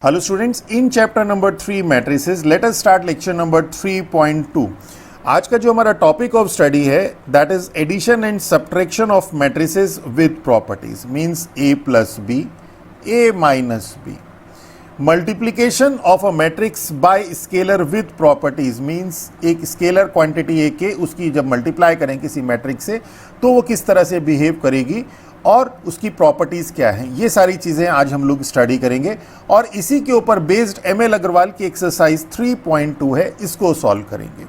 Hello students, in chapter number 3 matrices, let us start lecture number 3.2. आज का जो हमारा टॉपिक ऑफ स्टडी है that is addition and subtraction of matrices with properties means a plus B a minus B multiplication of a matrix by scalar with properties means एक scalar quantity a के उसकी जब multiply करें किसी matrix से तो वो किस तरह से बिहेव करेगी और उसकी प्रॉपर्टीज़ क्या हैं, ये सारी चीज़ें आज हम लोग स्टडी करेंगे और इसी के ऊपर बेस्ड एमएल अग्रवाल की एक्सरसाइज 3.2 है, इसको सॉल्व करेंगे।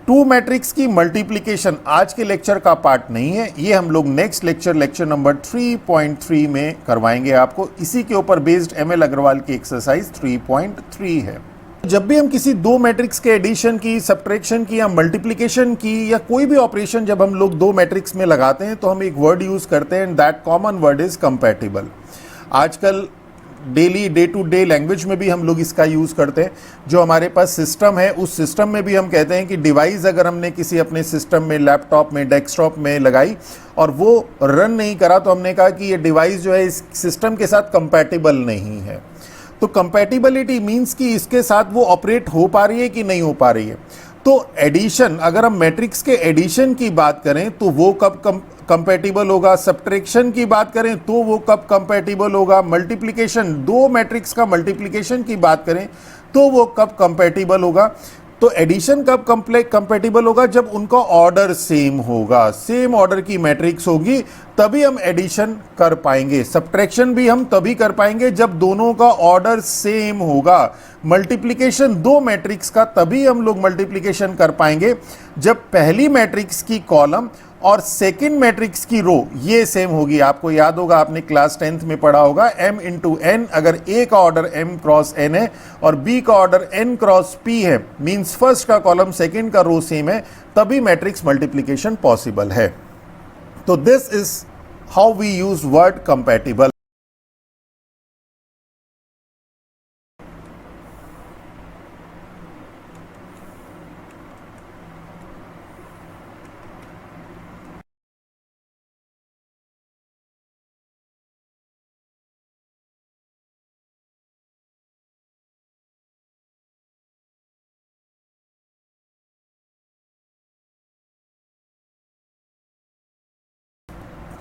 टू मैट्रिक्स की मल्टीप्लिकेशन आज के लेक्चर का पार्ट नहीं है, ये हम लोग नेक्स्ट लेक्चर नंबर 3.3 में करवाएंगे आपको। इसी के ऊपर बेस्ड एमएल अग्रवाल की एक्सरसाइज 3.3 है। जब भी हम किसी दो मैट्रिक्स के एडिशन की, सब्ट्रैक्शन की या मल्टीप्लिकेशन की या कोई भी ऑपरेशन जब हम लोग दो मैट्रिक्स में लगाते हैं तो हम एक वर्ड यूज करते हैं, that common word is compatible. आजकल daily day to day language में भी हम लोग इसका यूज करते हैं। जो हमारे पास सिस्टम है उस सिस्टम में भी हम कहते हैं कि डिवाइस अगर हमने किसी अपने सिस्टम में, लैपटॉप में, डेस्कटॉप में लगाई और वो रन नहीं करा तो हमने कहा कि ये डिवाइस जो है इस सिस्टम के साथ कंपैटिबल नहीं है। तो कंपैटिबिलिटी मींस कि इसके साथ वो ऑपरेट हो पा रही है कि नहीं हो पा रही है। तो एडिशन, अगर हम मैट्रिक्स के एडिशन की बात करें तो वो कब कंपैटिबल होगा, सब्ट्रैक्शन की बात करें तो वो कब कंपैटिबल होगा, मल्टीप्लिकेशन, दो मैट्रिक्स का मल्टीप्लिकेशन की बात करें तो वो कब कंपैटिबल होगा। तो एडिशन कब कंपैटिबल होगा, जब उनका ऑर्डर सेम होगा, सेम ऑर्डर की मैट्रिक्स होगी तभी हम एडिशन कर पाएंगे। सब्ट्रैक्शन भी हम तभी कर पाएंगे जब दोनों का ऑर्डर सेम होगा। मल्टीप्लिकेशन दो मैट्रिक्स का तभी हम लोग मल्टीप्लिकेशन कर पाएंगे जब पहली मैट्रिक्स की कॉलम और सेकेंड मैट्रिक्स की रो ये सेम होगी। आपको याद होगा, आपने क्लास 10th में पढ़ा होगा m इंटू n, अगर a का ऑर्डर m क्रॉस n है और b का ऑर्डर n क्रॉस p है, मींस फर्स्ट का कॉलम सेकेंड का रो सेम है, तभी मैट्रिक्स मल्टीप्लिकेशन पॉसिबल है। तो this is how we use word compatible.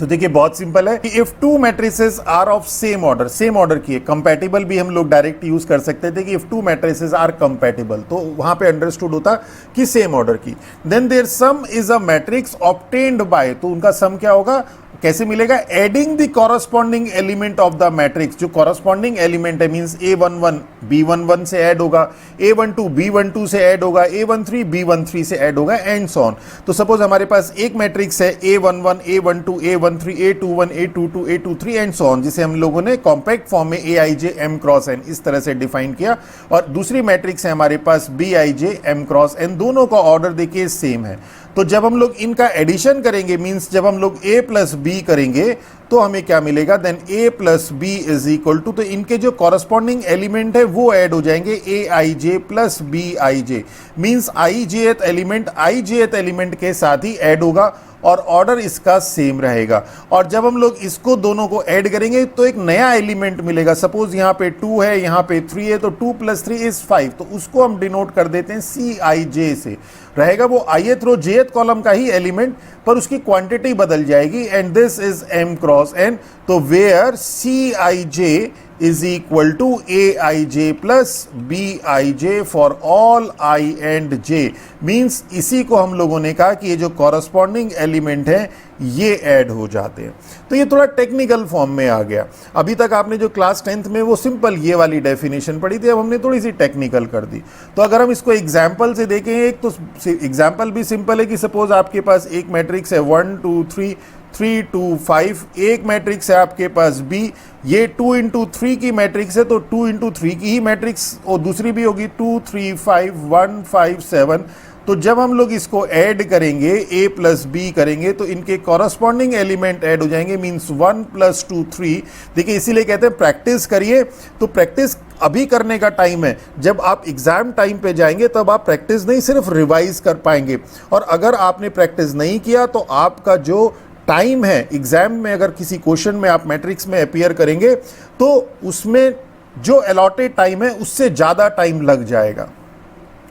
तो देखिए बहुत सिंपल है कि if two matrices are of same order, same order की है, कंपैटिबल भी हम लोग डायरेक्ट यूज कर सकते थे कि if two matrices are compatible, तो वहां पे अंडरस्टूड होता कि सेम ऑर्डर की। Then their sum is a matrix obtained by, तो उनका सम क्या होगा, कैसे मिलेगा, adding the corresponding element of the matrix. जो कॉरस्पॉन्डिंग एलिमेंट है मींस a11 b11 से ऐड होगा, a12 b12 से ऐड होगा, a13 b13 से ऐड होगा एंड सो ऑन। तो सपोज हमारे पास एक मैट्रिक्स है a11 a12 a13 a21 a22 a23 and so on, जिसे हम लोगों ने कॉम्पैक्ट फॉर्म में aij m क्रॉस n इस तरह से डिफाइन किया। और दूसरी मैट्रिक्स है हमारे पास bij m क्रॉस n, दोनों का ऑर्डर देखिए सेम है। तो जब हम लोग इनका एडिशन करेंगे, मींस जब हम लोग a प्लस बी करेंगे तो हमें क्या मिलेगा, then a plus B is equal to, तो इनके जो कॉरस्पॉन्डिंग एलिमेंट है वो ऐड हो जाएंगे aij plus bij, means ijth element के साथ ही ऐड होगा और ऑर्डर इसका सेम रहेगा। और जब हम लोग इसको दोनों को ऐड करेंगे तो एक नया एलिमेंट मिलेगा। सपोज यहाँ पे 2 है, यहाँ पे 3 है, तो 2 प्लस 3 इज 5, तो उसको हम डिनोट कर देते हैं Cij से। रहेगा वो ith रो jth कॉलम का ही एलिमेंट, पर उसकी क्वांटिटी बदल जाएगी and this is m cross n। तो where Cij is equal to aij plus bij for all I and j, means इसी को हम लोगों ने कहा कि ये जो कॉरस्पॉन्डिंग एलिमेंट है ये ऐड हो जाते हैं। तो ये थोड़ा टेक्निकल फॉर्म में आ गया। अभी तक आपने जो क्लास 10th में वो सिंपल ये वाली डेफिनेशन पढ़ी थी, अब हमने थोड़ी सी टेक्निकल कर दी। तो अगर हम इसको एग्जाम्पल से देखें, एक तो एग्जाम्पल भी सिंपल है कि सपोज आपके पास एक मैट्रिक्स है 1 2 3 3 2 5, एक मैट्रिक्स है आपके पास B, ये 2 इंटू 3 की मैट्रिक्स है तो 2 इंटू 3 की ही मैट्रिक्स और दूसरी भी होगी 2 3 5 1 5 7। तो जब हम लोग इसको ऐड करेंगे, a प्लस बी करेंगे तो इनके कॉरस्पॉन्डिंग एलिमेंट ऐड हो जाएंगे, मींस 1 प्लस 2 3। देखिए इसीलिए कहते हैं प्रैक्टिस करिए। तो प्रैक्टिस अभी करने का टाइम है, जब आप एग्जाम टाइम पे जाएंगे तब आप प्रैक्टिस नहीं सिर्फ रिवाइज कर पाएंगे। और अगर आपने प्रैक्टिस नहीं किया तो आपका जो टाइम है एग्जाम में, अगर किसी क्वेश्चन में आप मैट्रिक्स में अपीयर करेंगे तो उसमें जो अलॉटेड टाइम है उससे ज़्यादा टाइम लग जाएगा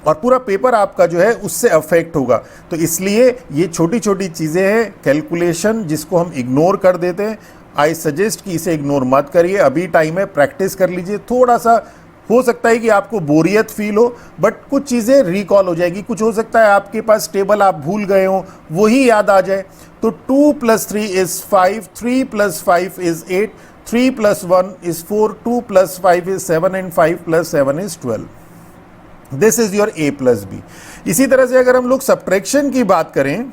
और पूरा पेपर आपका जो है उससे अफेक्ट होगा। तो इसलिए ये छोटी छोटी चीज़ें हैं, कैलकुलेशन जिसको हम इग्नोर कर देते हैं। आई सजेस्ट कि इसे इग्नोर मत करिए, अभी टाइम है, प्रैक्टिस कर लीजिए। थोड़ा सा हो सकता है कि आपको बोरियत फील हो, बट कुछ चीज़ें रिकॉल हो जाएगी। कुछ हो सकता है आपके पास टेबल आप भूल गए हो, वही याद आ जाए। तो 2 + 3 = 5, 3 + 5 = 8, 3 + 1 = 4, 2 + 5 = 7 and 5 + 7 = 12। This is your a + b। इसी तरह से अगर हम लोग सब्ट्रैक्शन की बात करें,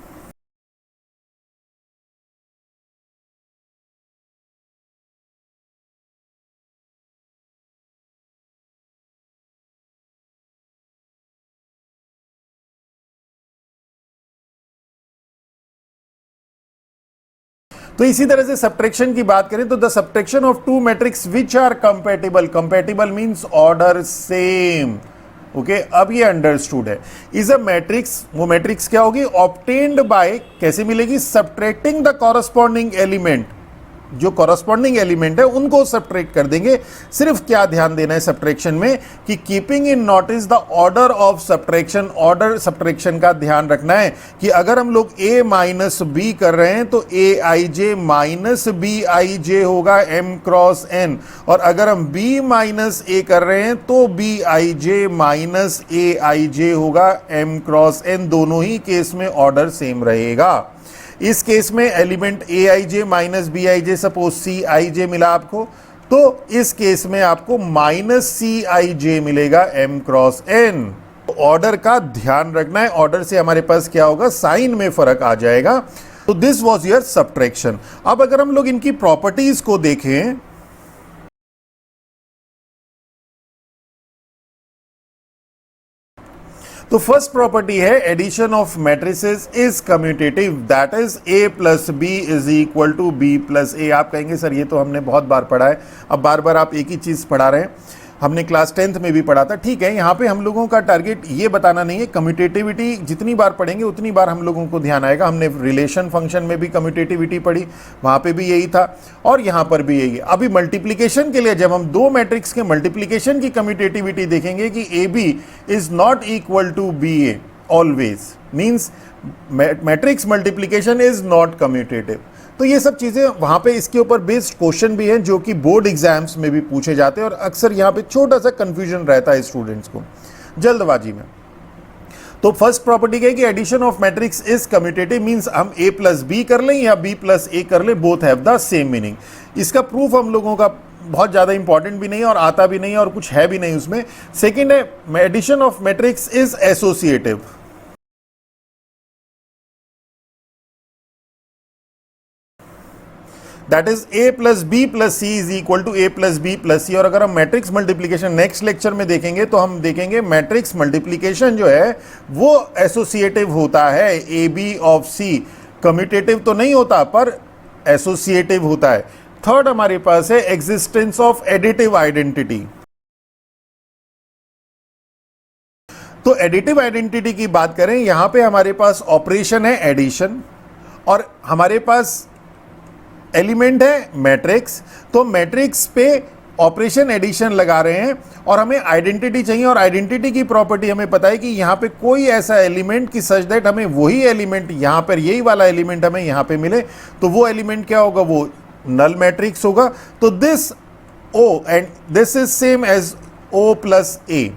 तो इसी तरह से सब्ट्रैक्शन की बात करें तो the subtraction of two matrix which are compatible, compatible means order same. Okay, अब ये अंडरस्टूड है। इज अ मैट्रिक्स, वो मैट्रिक्स क्या होगी? ऑब्टेन्ड बाय, कैसे मिलेगी? सब्ट्रैक्टिंग द कॉरस्पॉन्डिंग एलिमेंट, जो कॉरस्पॉन्डिंग एलिमेंट है उनको सब्ट्रैक्ट कर देंगे। सिर्फ क्या ध्यान देना है सब्ट्रैक्शन में कि keeping in notice the order of subtraction, order subtraction का ध्यान रखना है कि अगर हम लोग a - b कर रहे हैं तो aij - bij होगा m × n, और अगर हम b - a कर रहे हैं तो bij - aij होगा m × n। दोनों ही केस में ऑर्डर सेम रहेगा। इस केस में element aij - bij, suppose cij मिला आपको, तो इस केस में आपको -cij मिलेगा m × n। ऑर्डर का ध्यान रखना है, ऑर्डर से हमारे पास क्या होगा? साइन में फर्क आ जाएगा। तो दिस वॉज योर सब्ट्रैक्शन। अब अगर हम लोग इनकी प्रॉपर्टीज को देखें, तो फर्स्ट प्रॉपर्टी है addition of matrices is commutative, that is a + b = b + a। आप कहेंगे सर ये तो हमने बहुत बार पढ़ा है, अब बार बार आप एक ही चीज पढ़ा रहे हैं। हमने क्लास 10th में भी पढ़ा था, ठीक है। यहाँ पे हम लोगों का टारगेट ये बताना नहीं है, कम्यूटेटिविटी जितनी बार पढ़ेंगे उतनी बार हम लोगों को ध्यान आएगा। हमने रिलेशन फंक्शन में भी कम्यूटेटिविटी पढ़ी, वहाँ पे भी यही था और यहाँ पर भी यही है। अभी मल्टीप्लिकेशन के लिए जब हम दो मैट्रिक्स के मल्टीप्लिकेशन की कम्यूटेटिविटी देखेंगे कि AB is not equal to BA always, means matrix multiplication is not commutative. तो ये सब चीज़ें वहाँ पे इसके ऊपर बेस्ड क्वेश्चन भी हैं जो कि बोर्ड एग्जाम्स में भी पूछे जाते हैं, और अक्सर यहाँ पे छोटा सा कंफ्यूजन रहता है स्टूडेंट्स को जल्दबाजी में। तो फर्स्ट प्रॉपर्टी क्या है कि addition of matrix is commutative, means हम a + b कर लें या b + a कर लें, both have the same meaning. इसका प्रूफ हम लोगों का बहुत ज़्यादा इंपॉर्टेंट भी नहीं है और आता भी नहीं है और कुछ है भी नहीं उसमें। सेकेंड है addition of matrix is associative. That is a + b + c = a + b + c। और अगर हम मैट्रिक्स मल्टीप्लिकेशन नेक्स्ट लेक्चर में देखेंगे तो हम देखेंगे मैट्रिक्स मल्टीप्लिकेशन जो है वो एसोसिएटिव होता है। AB ऑफ C कम्यूटेटिव तो नहीं होता पर एसोसिएटिव होता है। थर्ड हमारे पास है एग्जिस्टेंस ऑफ एडिटिव आइडेंटिटी। तो एडिटिव आइडेंटिटी की बात करें, यहां पे हमारे पास ऑपरेशन है एडिशन और हमारे पास एलिमेंट है मैट्रिक्स। तो मैट्रिक्स पे ऑपरेशन एडिशन लगा रहे हैं और हमें आइडेंटिटी चाहिए, और आइडेंटिटी की प्रॉपर्टी हमें पता है कि यहाँ पे कोई ऐसा एलिमेंट कि सच दैट हमें वही एलिमेंट यहाँ पर, यही वाला एलिमेंट हमें यहाँ पे मिले, तो वो एलिमेंट क्या होगा? वो नल मैट्रिक्स होगा। तो this O and this is same as O + A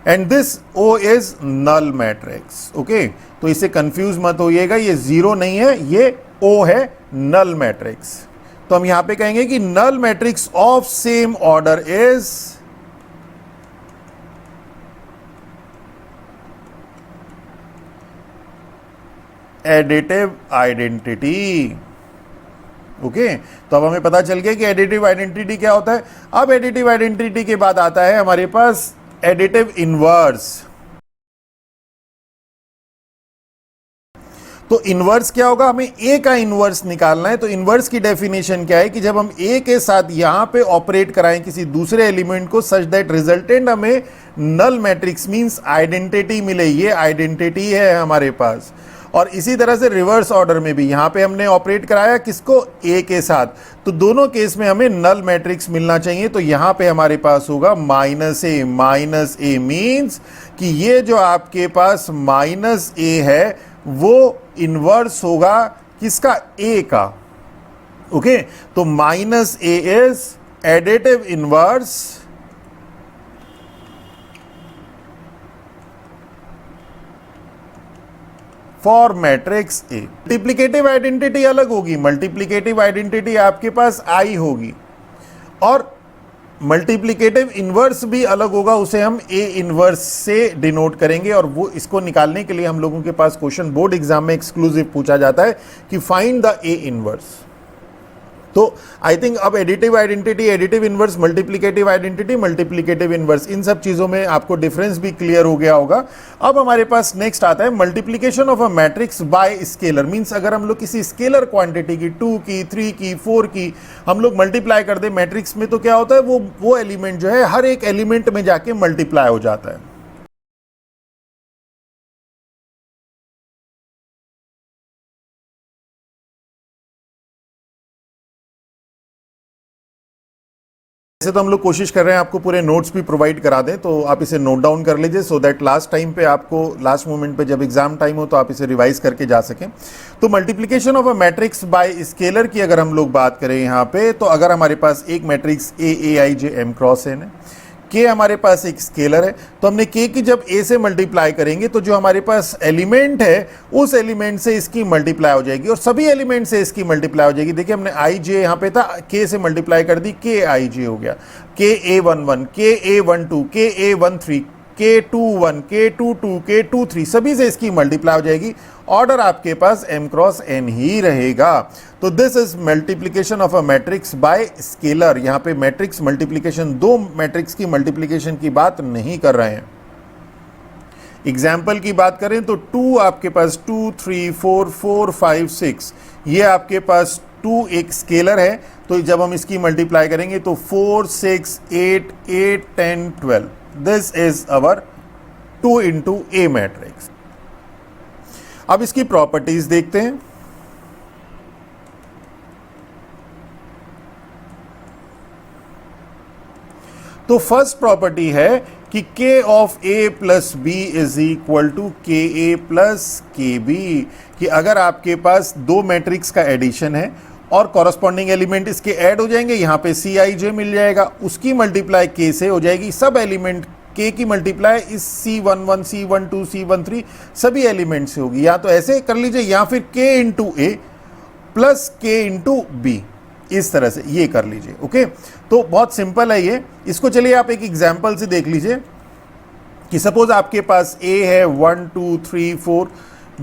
and this O is null matrix. Okay, तो इसे कंफ्यूज मत होइएगा, ये जीरो नहीं है, ये O है नल मैट्रिक्स। तो हम यहां पे कहेंगे कि null matrix of same order is additive identity. Okay, तो अब हमें पता चल गया कि एडिटिव आइडेंटिटी क्या होता है। अब एडिटिव आइडेंटिटी के बाद आता है हमारे पास एडिटिव इनवर्स। तो इनवर्स क्या होगा? हमें A का इनवर्स निकालना है। तो इनवर्स की डेफिनेशन क्या है कि जब हम A के साथ यहां पे ऑपरेट कराएं किसी दूसरे एलिमेंट को सच दैट रिजल्टेंट हमें नल मैट्रिक्स मींस आइडेंटिटी मिले, ये आइडेंटिटी है हमारे पास। और इसी तरह से रिवर्स ऑर्डर में भी यहाँ पे हमने ऑपरेट कराया किसको, ए के साथ, तो दोनों केस में हमें नल मैट्रिक्स मिलना चाहिए। तो यहाँ पे हमारे पास होगा माइनस ए मीन्स कि ये जो आपके पास माइनस ए है वो इन्वर्स होगा किसका, ए का। ओके, तो minus A is additive inverse for matrix A. Multiplicative identity अलग होगी, मल्टीप्लिकेटिव आइडेंटिटी आपके पास आई होगी, और मल्टीप्लिकेटिव इनवर्स भी अलग होगा, उसे हम ए इनवर्स से डिनोट करेंगे। और वो इसको निकालने के लिए हम लोगों के पास क्वेश्चन बोर्ड एग्जाम में एक्सक्लूसिव पूछा जाता है कि फाइंड द ए इनवर्स। तो आई थिंक अब additive identity, additive inverse, multiplicative identity, multiplicative inverse, इन सब चीजों में आपको डिफरेंस भी क्लियर हो गया होगा। अब हमारे पास नेक्स्ट आता है multiplication of a matrix by scalar. Means अगर हम लोग किसी स्केलर क्वांटिटी की 2 की 3 की 4 की हम लोग मल्टीप्लाई कर दे मैट्रिक्स में, तो क्या होता है, वो एलिमेंट जो है हर एक एलिमेंट में जाके मल्टीप्लाई हो जाता है। वैसे तो हम लोग कोशिश कर रहे हैं आपको पूरे नोट्स भी प्रोवाइड करा दें, तो आप इसे नोट डाउन कर लीजिए सो दैट लास्ट टाइम पे आपको, लास्ट मोमेंट पे जब एग्जाम टाइम हो तो आप इसे रिवाइज करके जा सकें। तो multiplication of a matrix by scalar की अगर हम लोग बात करें यहाँ पे, तो अगर हमारे पास एक matrix A I J M cross N है, के हमारे पास एक स्केलर है, तो हमने के की जब ए से मल्टीप्लाई करेंगे तो जो हमारे पास एलिमेंट है उस एलिमेंट से इसकी मल्टीप्लाई हो जाएगी, और सभी एलिमेंट से इसकी मल्टीप्लाई हो जाएगी। देखिए हमने आई जे यहाँ पे था, के से मल्टीप्लाई कर दी, के आई जे हो गया, के ए 11, के ए 12, के ए 13, के 21, के 22, के 23, सभी से इसकी मल्टीप्लाई हो जाएगी। ऑर्डर आपके पास m क्रॉस n ही रहेगा। तो this is multiplication of a matrix by scalar. यहाँ पे मैट्रिक्स मल्टीप्लिकेशन, दो मैट्रिक्स की मल्टीप्लिकेशन की बात नहीं कर रहे हैं। एग्जाम्पल की बात करें तो 2 आपके पास 2, 3, 4, 4, 5, 6, ये आपके पास 2 एक स्केलर है, तो जब हम इसकी मल्टीप्लाई करेंगे तो 4, 6, 8, 8, 10, 12, this is our 2 into A matrix. अब इसकी प्रॉपर्टीज देखते हैं। तो फर्स्ट प्रॉपर्टी है कि k of a plus B is equal to K A plus के बी, कि अगर आपके पास दो मैट्रिक्स का एडिशन है और कॉरस्पॉन्डिंग एलिमेंट इसके ऐड हो जाएंगे, यहां पे सी आई जे मिल जाएगा, उसकी मल्टीप्लाई k से हो जाएगी, सब एलिमेंट k की मल्टीप्लाई इस C11, C12, C13 सभी एलिमेंट से होगी। या तो ऐसे कर लीजिए, या फिर k इंटू ए प्लस k इंटू बी, इस तरह से ये कर लीजिए। ओके, तो बहुत सिंपल है ये। इसको चलिए आप एक एग्जांपल से देख लीजिए कि सपोज आपके पास a है 1, 2, 3, 4,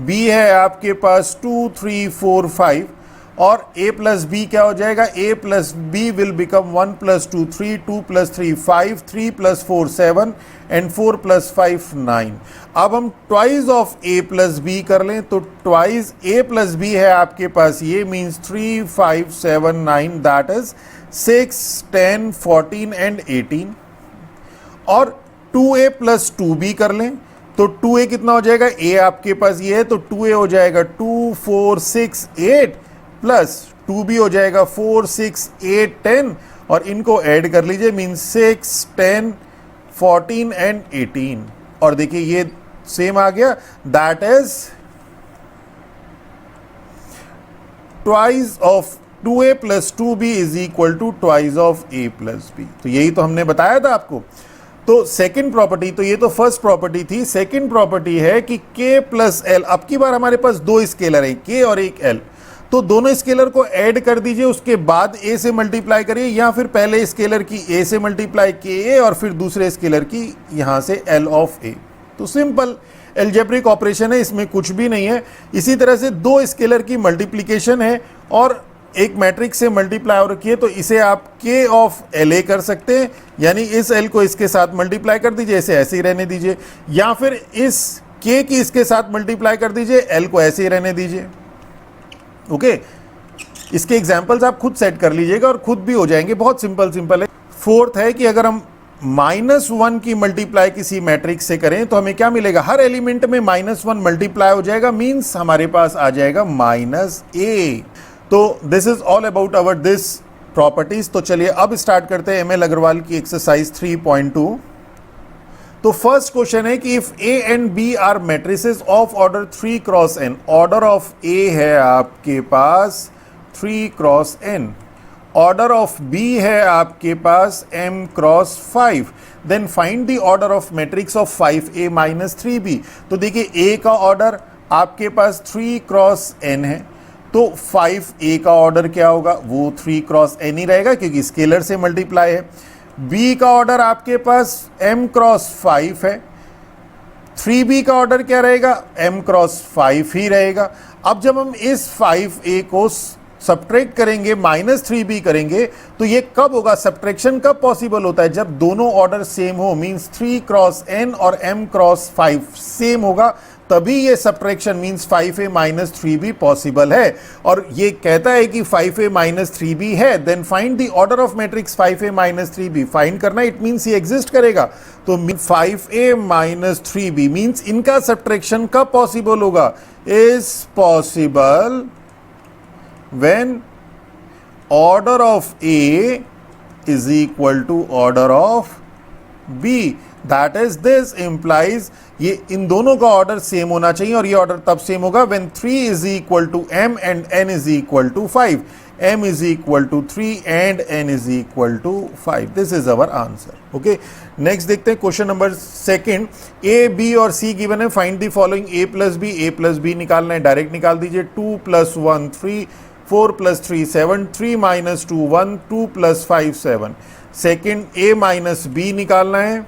b है आपके पास 2, 3, 4, 5, और a प्लस बी क्या हो जाएगा, a plus B will become 1 plus 2 3, 2 plus 3 5, 3 plus 4 7 and 4 plus 5 9। अब हम twice of a plus B कर लें, तो ट्वाइस a प्लस बी है आपके पास, ये मीन्स 3, 5, 7, 9, दैट इज 6, 10, 14 एंड 18। और 2a प्लस 2b कर लें, तो 2a कितना हो जाएगा, a आपके पास ये है, तो 2a हो जाएगा 2, 4, 6, 8 प्लस 2b हो जाएगा 4, 6, 8, 10, और इनको ऐड कर लीजिए, मीन्स 6, 10, 14 एंड 18। और देखिए ये सेम आ गया, that is twice of 2a plus 2b is equal to twice of a plus b। तो यही तो हमने बताया था आपको। तो सेकंड प्रॉपर्टी, तो ये तो फर्स्ट प्रॉपर्टी थी। सेकंड प्रॉपर्टी है कि k प्लस l, अब की बार हमारे पास दो स्केलर है, k और एक l, तो दोनों स्केलर को ऐड कर दीजिए, उसके बाद a से मल्टीप्लाई करिए, या फिर पहले स्केलर की a से मल्टीप्लाई ka और फिर दूसरे स्केलर की यहां से l ऑफ a। तो सिंपल एल्जेब्रिक ऑपरेशन है, इसमें कुछ भी नहीं है। इसी तरह से दो स्केलर की मल्टीप्लिकेशन है और एक मैट्रिक्स से मल्टीप्लाई हो रखी है, तो इसे आप k ऑफ la कर सकते हैं, यानी इस l को इसके साथ मल्टीप्लाई कर दीजिए, इसे ऐसे ही रहने दीजिए, या फिर इस k की इसके साथ मल्टीप्लाई कर दीजिए, l को ऐसे ही रहने दीजिए। ओके, इसके एग्जाम्पल्स आप खुद सेट कर लीजिएगा और खुद भी हो जाएंगे, बहुत सिंपल है। फोर्थ है कि अगर हम -1 की मल्टीप्लाई किसी मैट्रिक्स से करें तो हमें क्या मिलेगा, हर एलिमेंट में -1 मल्टीप्लाई हो जाएगा, मींस हमारे पास आ जाएगा -a। तो this is all about our this properties. तो चलिए अब स्टार्ट करते हैं ML अग्रवाल की एक्सरसाइज 3.2। तो फर्स्ट क्वेश्चन है कि if A and B are matrices of order 3 cross n, order of A है आपके पास 3 cross n, order of B है आपके पास m cross 5, then find the order of matrix of 5a minus 3b। तो देखिए A का order आपके पास 3 क्रॉस n है, तो 5a का ऑर्डर क्या होगा, वो 3 क्रॉस n ही रहेगा क्योंकि स्केलर से मल्टीप्लाई है। b का ऑर्डर आपके पास m क्रॉस 5 है, 3b का ऑर्डर क्या रहेगा, m क्रॉस 5 ही रहेगा। अब जब हम इस 5a को सब्ट्रैक्ट करेंगे -3b करेंगे तो ये कब होगा, सब्ट्रैक्शन कब पॉसिबल होता है, जब दोनों ऑर्डर सेम हो, मींस 3 क्रॉस n और m क्रॉस 5 सेम होगा, तभी ये subtraction means 5a minus 3b possible है। और ये कहता है कि 5a माइनस 3b है, then find the order of matrix 5a minus 3b। Find करना, इट मींस ये एग्जिस्ट करेगा। तो 5a माइनस 3b मींस इनका सब्ट्रैक्शन कब पॉसिबल होगा, is possible when order of A is equal to order of B, that is this implies ये इन दोनों का ऑर्डर सेम होना चाहिए, और ये ऑर्डर तब सेम होगा when 3 is equal to m and n is equal to 5, m is equal to 3 and n is equal to 5। this is our answer। okay, next देखते हैं question number second. a b और c given है, find the following a plus b निकालना है, direct निकाल दीजिए। 2 + 1 3, 4 + 3 7, 3 - 2 1, 2 + 5 7। Second a minus b निकालना है।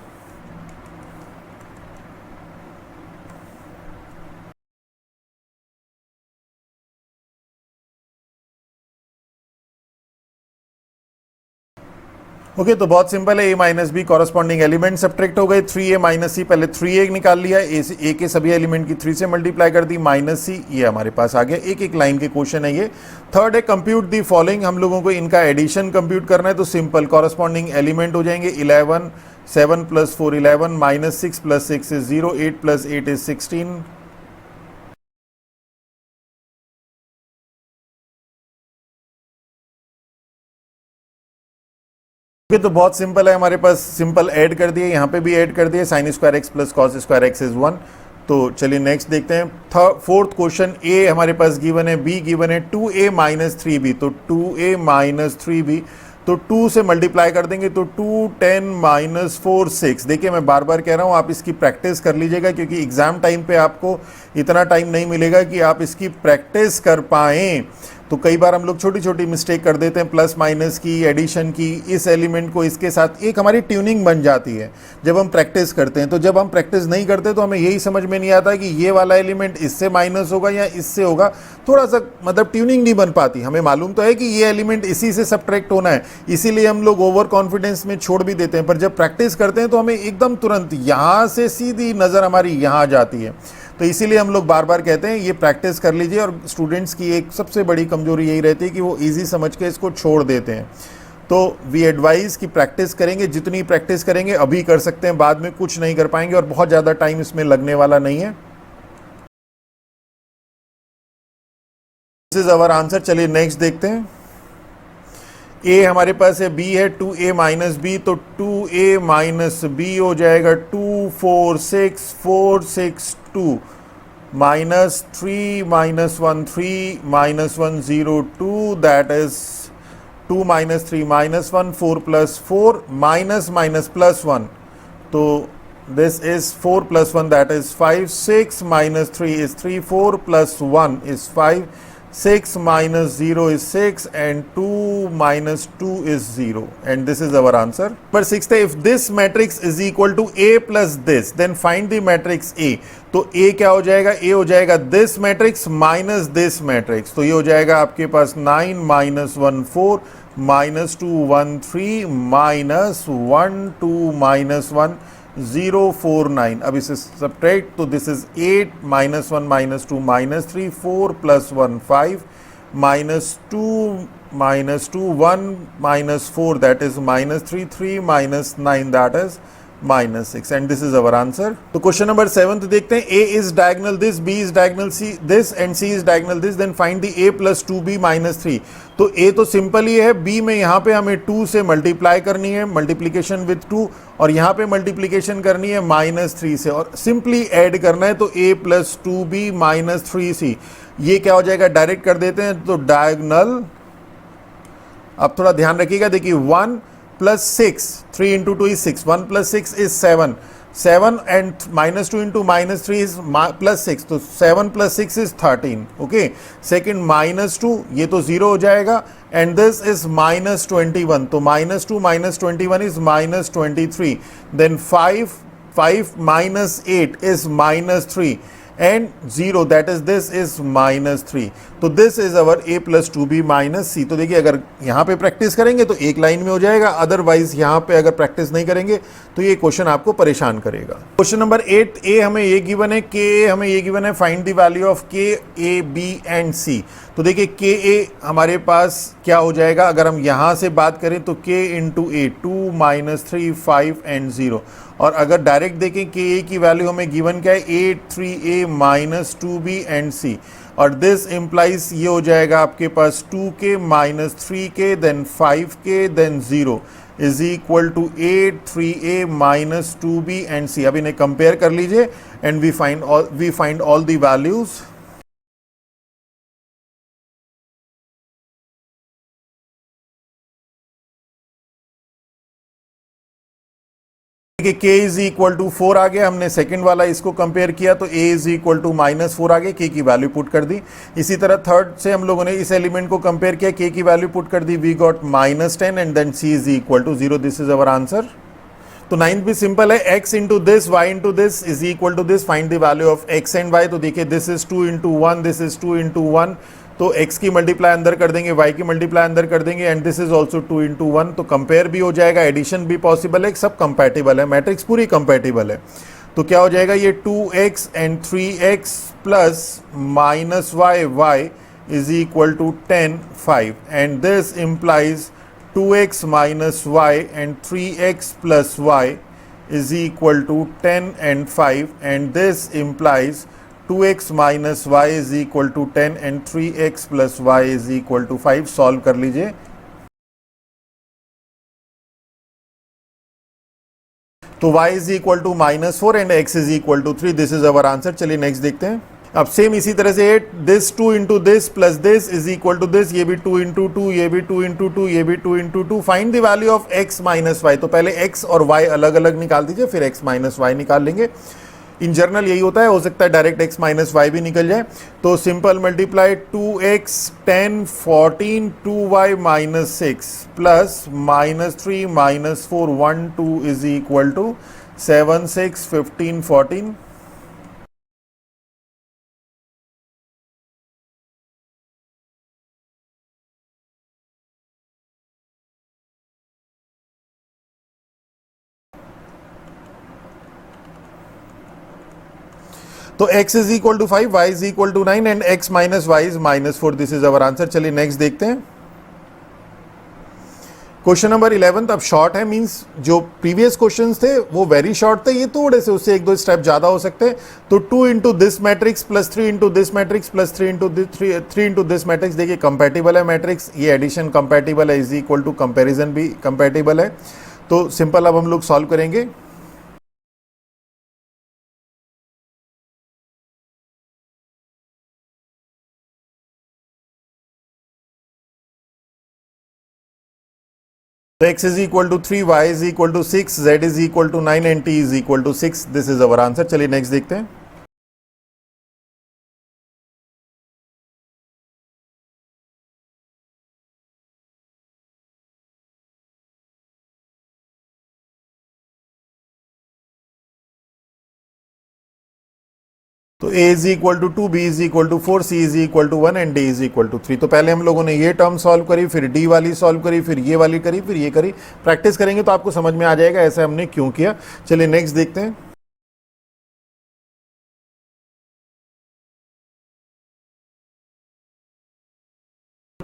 ओके तो बहुत सिंपल है, a minus B corresponding element subtract हो गए। 3a माइनस सी, पहले 3a निकाल लिया, a के सभी एलिमेंट की 3 से मल्टीप्लाई कर दी, माइनस सी, ये हमारे पास आ गया। एक एक लाइन के क्वेश्चन है ये। थर्ड है कंप्यूट दी फॉलोइंग, हम लोगों को इनका एडिशन कंप्यूट करना है, तो सिंपल कॉरस्पॉन्डिंग एलिमेंट हो जाएंगे 11, 7 + 4 11, -6 + 6 is 0, 8 + 8 is 16। तो बहुत सिंपल है, हमारे पास सिंपल ऐड कर दिए, यहाँ पे भी ऐड कर दिए, sin² x + cos² x is 1। तो चलिए नेक्स्ट देखते हैं। फोर्थ क्वेश्चन, a हमारे पास गिवन है, b गिवन है 2a माइनस 3b, तो 2a माइनस 3b, तो 2 से मल्टीप्लाई कर देंगे तो 2 10 - 4 6। देखिए मैं बार बार कह रहा हूँ, आप इसकी प्रैक्टिस कर लीजिएगा क्योंकि एग्जाम टाइम पे आपको इतना टाइम नहीं मिलेगा कि आप इसकी प्रैक्टिस कर पाएँ। तो कई बार हम लोग छोटी छोटी मिस्टेक कर देते हैं, प्लस माइनस की, एडिशन की, इस एलिमेंट को इसके साथ, एक हमारी ट्यूनिंग बन जाती है जब हम प्रैक्टिस करते हैं। तो जब हम प्रैक्टिस नहीं करते तो हमें यही समझ में नहीं आता कि ये वाला एलिमेंट इससे माइनस होगा या इससे होगा, थोड़ा सा मतलब ट्यूनिंग नहीं बन पाती। हमें मालूम तो है कि ये एलिमेंट इसी से सब्ट्रैक्ट होना है, इसीलिए हम लोग ओवर कॉन्फिडेंस में छोड़ भी देते हैं। पर जब प्रैक्टिस करते हैं तो हमें एकदम तुरंत यहाँ से सीधी नज़र हमारी यहाँ जाती है। तो इसीलिए हम लोग बार बार कहते हैं ये प्रैक्टिस कर लीजिए। और स्टूडेंट्स की एक सबसे बड़ी कमजोरी यही रहती है कि वो इजी समझ के इसको छोड़ देते हैं। तो वी एडवाइज कि प्रैक्टिस करेंगे, जितनी प्रैक्टिस करेंगे अभी कर सकते हैं, बाद में कुछ नहीं कर पाएंगे और बहुत ज़्यादा टाइम इसमें लगने वाला नहीं है। This is our answer. चलिए नेक्स्ट देखते हैं। a हमारे पास है, b है 2a माइनस b, तो 2a माइनस b हो जाएगा 2 4 6 4 6 2 minus 3 minus 1 3 minus 1 0 2, that is 2 minus 3 minus 1 4 plus 4 minus minus plus 1, so this is 4 plus 1, that is 5, 6 minus 3 is 3, 4 plus 1 is 5, 6 minus 0 is 6 and 2 minus 2 is 0, and this is our answer. Number 6, if this matrix is equal to A plus this, then find the matrix A. तो A क्या हो जाएगा? A हो जाएगा this matrix minus this matrix, तो ये हो जाएगा आपके पास 9 minus 1 4 minus 2 1 3 minus 1 2 minus 1 0 4 9. अब इसे सब्ट्रैक्ट, तो this is 8 minus 1 minus 2 minus 3 4 plus 1 5 minus 2 -2, 1 -4 that is -3, 3 -9 that is -6 and this is our answer. तो क्वेश्चन नंबर 7 देखते हैं. A is diagonal this, B is diagonal C this and C is diagonal this, then find the A plus 2B minus 3. तो A तो simple ही है, B में यहाँ पे हमें 2 से मल्टीप्लाई करनी है, मल्टीप्लीकेशन विथ 2, और यहाँ पे मल्टीप्लीकेशन करनी है -3 से और सिंपली ऐड करना है. तो A plus 2B minus 3C ये क्या हो जाएगा, डायरेक्ट कर देते हैं. तो डायगोनल, अब थोड़ा ध्यान रखिएगा, देखिए 1 plus 6, 3 into 2 is 6, 1 plus 6 is 7, 7 and -2 into -3 is plus 6, तो 7 plus 6 is 13. ओके, सेकेंड -2 ये तो 0 हो जाएगा एंड दिस इज -21, तो -2 -21 is -23, then 5 minus 8 is -3 and 0 that is this is -3. तो this is our A plus 2B minus C. तो देखिए अगर यहाँ पे प्रैक्टिस करेंगे तो एक लाइन में हो जाएगा, अदरवाइज यहाँ पे अगर प्रैक्टिस नहीं करेंगे तो ये क्वेश्चन आपको परेशान करेगा. क्वेश्चन नंबर 8 A हमें ये गिवन है, Ka हमें ये गिवन है, find the value of K A B and C. तो देखिए Ka हमारे पास क्या हो जाएगा, अगर हम यहाँ से बात करें तो K इंटू A 2 -3 5 एंड 0, और अगर डायरेक्ट देखें Ka की वैल्यू हमें गिवन क्या है 8 3A minus 2B and C, और दिस इम्प्लाइज ये हो जाएगा आपके पास 2K minus 3K then 5K then 0 is equal to 8 3A minus 2B and C. अब इन्हें कंपेयर कर लीजिए and we find all the values. K is equal to 4 आ गया, हमने सेकंड वाला इसको कंपेयर किया तो A इज इक्वल टू -4 आ गया, K की वैल्यू पुट कर दी. इसी तरह थर्ड से हम लोगों ने इस एलिमेंट को कंपेयर किया, K की वैल्यू पुट कर दी, we got -10 and then C is equal to 0. This is our answer. तो नाइन्थ भी सिंपल है, x into this y into this is equal to this, find the value of x and y. तो देखिए this is 2 into 1, this is 2 into 1, तो x की multiply अंदर कर देंगे, y की मल्टीप्लाई अंदर कर देंगे and this is also 2 into 1. तो कंपेयर भी हो जाएगा, एडिशन भी पॉसिबल है, सब कंपैटिबल है, मैट्रिक्स पूरी कंपैटिबल है. तो क्या हो जाएगा, ये 2x and 3x plus -y is equal to 10 5 and this implies 2x minus y and 3x plus y is equal to 10 and 5 and this implies 2x minus y is equal to 10 and 3x plus y is equal to 5. Solve कर लीजिए. तो y is equal to -4 and x is equal to 3. This is our answer. चलिए next देखते हैं. अब same इसी तरह से 8 this 2 into this plus this is equal to this, ये भी 2 इंटू 2, ये भी 2 इंटू 2, ये भी 2 into 2. Find the value of x minus Y. तो पहले x और y अलग अलग निकाल दीजिए, फिर x माइनस वाई निकाल लेंगे. इन जनरल यही होता है, हो सकता है डायरेक्ट x माइनस वाई भी निकल जाए. तो simple multiply 2x 10 14 2y minus 6 plus -3 -4 1 2 is equal to 7 6 15 14. तो x is equal to 5, y is equal to 9 and x minus Y is -4. This is our answer. चलिए नेक्स्ट देखते हैं. Question number 11 अब short है, मींस जो previous questions थे वो very short थे, ये थोड़े से उससे एक दो स्टेप ज्यादा हो सकते हैं. तो 2 into this matrix plus 3 into this matrix plus 3 into this matrix. देखिए कंपैटिबल है मैट्रिक्स, ये एडिशन कंपैटिबल है, इज इक्वल टू कंपैरिजन भी कंपैटिबल है. तो सिंपल अब हम लोग सॉल्व करेंगे. So x is equal to 3, y is equal to 6, z is equal to 9 and t is equal to 6. This is our answer. चलिए next देखते हैं. तो a is equal to 2, b is equal to 4, c is equal to 1 and d is equal to 3. तो पहले हम लोगों ने ये टर्म सॉल्व करी, फिर d वाली सॉल्व करी, फिर ये वाली करी, फिर ये करी. प्रैक्टिस करेंगे तो आपको समझ में आ जाएगा ऐसा हमने क्यों किया. चलिए नेक्स्ट देखते हैं.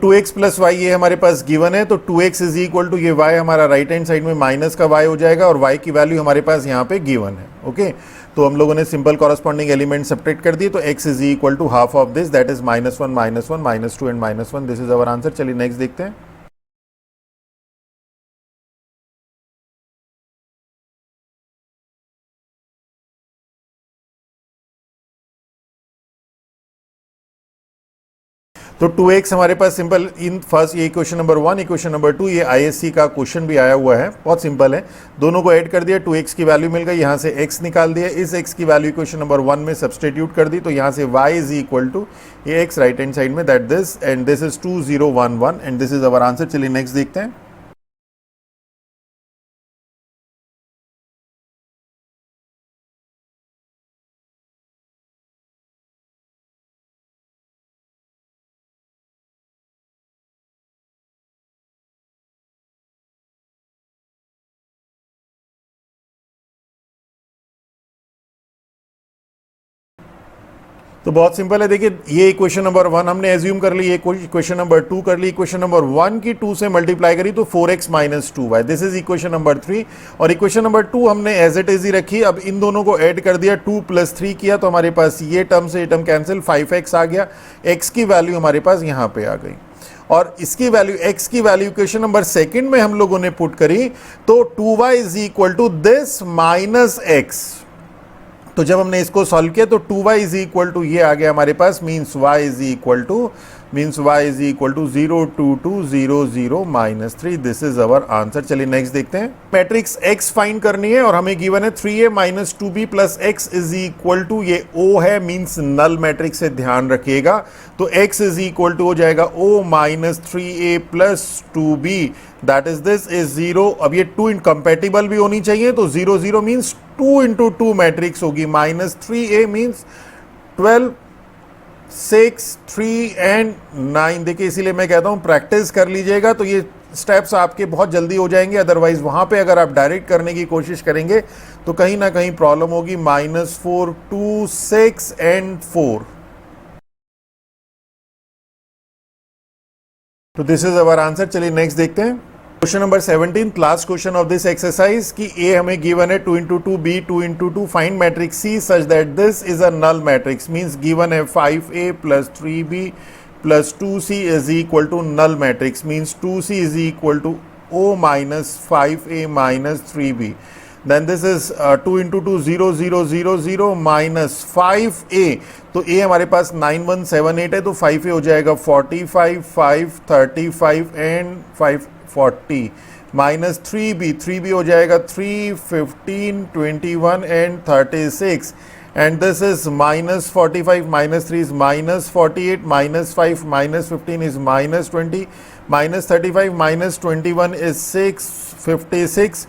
2x प्लस वाई ये हमारे पास गिवन है, तो 2x इज इक्वल टू ये y हमारा राइट हैंड साइड में माइनस का y हो जाएगा और y की वैल्यू हमारे पास यहाँ पे गिवन है। ओके, तो हम लोगों ने सिंपल कॉरस्पॉन्डिंग एलिमेंट सब्ट्रैक्ट कर दिए, तो x is equal to half of this, that is -1 -1 -2 and -1। This is our answer. चलिए नेक्स्ट देखते हैं। तो 2x हमारे पास सिंपल इन फर्स्ट, ये क्वेश्चन नंबर 1, इक्वेशन नंबर 2, ये आईएससी का क्वेश्चन भी आया हुआ है, बहुत सिंपल है। दोनों को ऐड कर दिया, 2x की वैल्यू मिल गई, यहाँ से x निकाल दिया, इस x की वैल्यू इक्वेशन नंबर 1 में सब्सटीट्यूट कर दी, तो यहाँ से y इज इक्वल टू ये x राइट हैंड साइड में, that this and this is 2011 and this is our answer. चलिए नेक्स्ट देखते हैं। तो बहुत सिंपल है, देखिए ये इक्वेशन नंबर 1 हमने एज्यूम कर ली, ये इक्वेशन नंबर 2 कर ली, इक्वेशन नंबर 1 की 2 से मल्टीप्लाई करी तो 4x minus 2y, this is equation number 3। और इक्वेशन नंबर 2 हमने एज इट इज ही रखी, अब इन दोनों को ऐड कर दिया, 2 + 3 किया, तो हमारे पास ये टर्म से ये टर्म कैंसिल, 5x आ गया, x की वैल्यू हमारे पास यहाँ पे आ गई, और इसकी वैल्यू x की वैल्यू इक्वेशन नंबर 2 में हम लोगों ने पुट करी, तो 2y is equal to this minus x। तो जब हमने इसको सॉल्व किया तो 2y इज इक्वल टू ये आ गया हमारे पास, means y is equal to 0 2 2 0 0 -3, this is our answer. चलिए नेक्स्ट देखते हैं। मैट्रिक्स x फाइंड करनी है और हमें गिवन है 3a - 2b + x is equal to ये O है, मीन्स नल मैट्रिक्स से ध्यान रखिएगा, तो x इज इक्वल टू हो जाएगा O - 3a + 2b, that is this is 0। अब ये 2 इनकम्पैटिबल भी होनी चाहिए, तो 0 0 मीन्स 2 × 2 मैट्रिक्स होगी, -3a मीन्स 12 6 3 एंड 9। देखिए इसीलिए मैं कहता हूं प्रैक्टिस कर लीजिएगा, तो ये स्टेप्स आपके बहुत जल्दी हो जाएंगे, अदरवाइज वहां पे अगर आप डायरेक्ट करने की कोशिश करेंगे तो कहीं ना कहीं प्रॉब्लम होगी। -4 2 6 एंड 4, तो दिस इज अवर आंसर। चलिए नेक्स्ट देखते हैं। Question number 17, last question of this exercise की A हमें गिवन है 2 × 2 B 2 × 2, find matrix C such that this is a null matrix, means given है 5A + 3B + 2C is equal to null matrix, means 2C is equal to O - 5A - 3B, then this is 2 × 2 0 0 0 0 -5A, तो A हमारे पास 9178 है, तो 5A हो जाएगा 45 5 35 and 5 40 -3B, 3B हो जाएगा 3 15 21 and 36, and this is -45 -3 is -48 -5 -15 is -20 -35 -21 is 6 56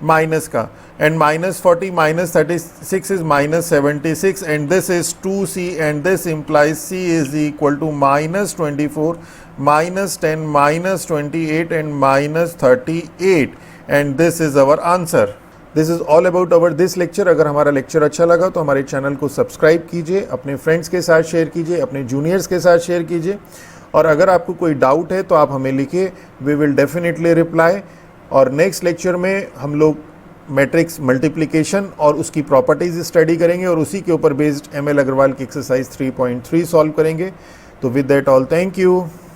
minus का, and -40 -36 is -76, and this is 2C, and this implies C is equal to -24 -10 -28 and -38, and this is our answer. This is all about our this lecture. अगर हमारा lecture अच्छा लगा तो हमारे channel को subscribe कीजिए, अपने फ्रेंड्स के साथ शेयर कीजिए, अपने जूनियर्स के साथ शेयर कीजिए, और अगर आपको कोई डाउट है तो आप हमें लिखिए, वी विल डेफिनेटली रिप्लाई। और नेक्स्ट लेक्चर में हम लोग मैट्रिक्स मल्टीप्लिकेशन और उसकी प्रॉपर्टीज स्टडी करेंगे और उसी के ऊपर बेस्ड ML अग्रवाल की एक्सरसाइज 3.3 सॉल्व करेंगे। तो with that all, thank you.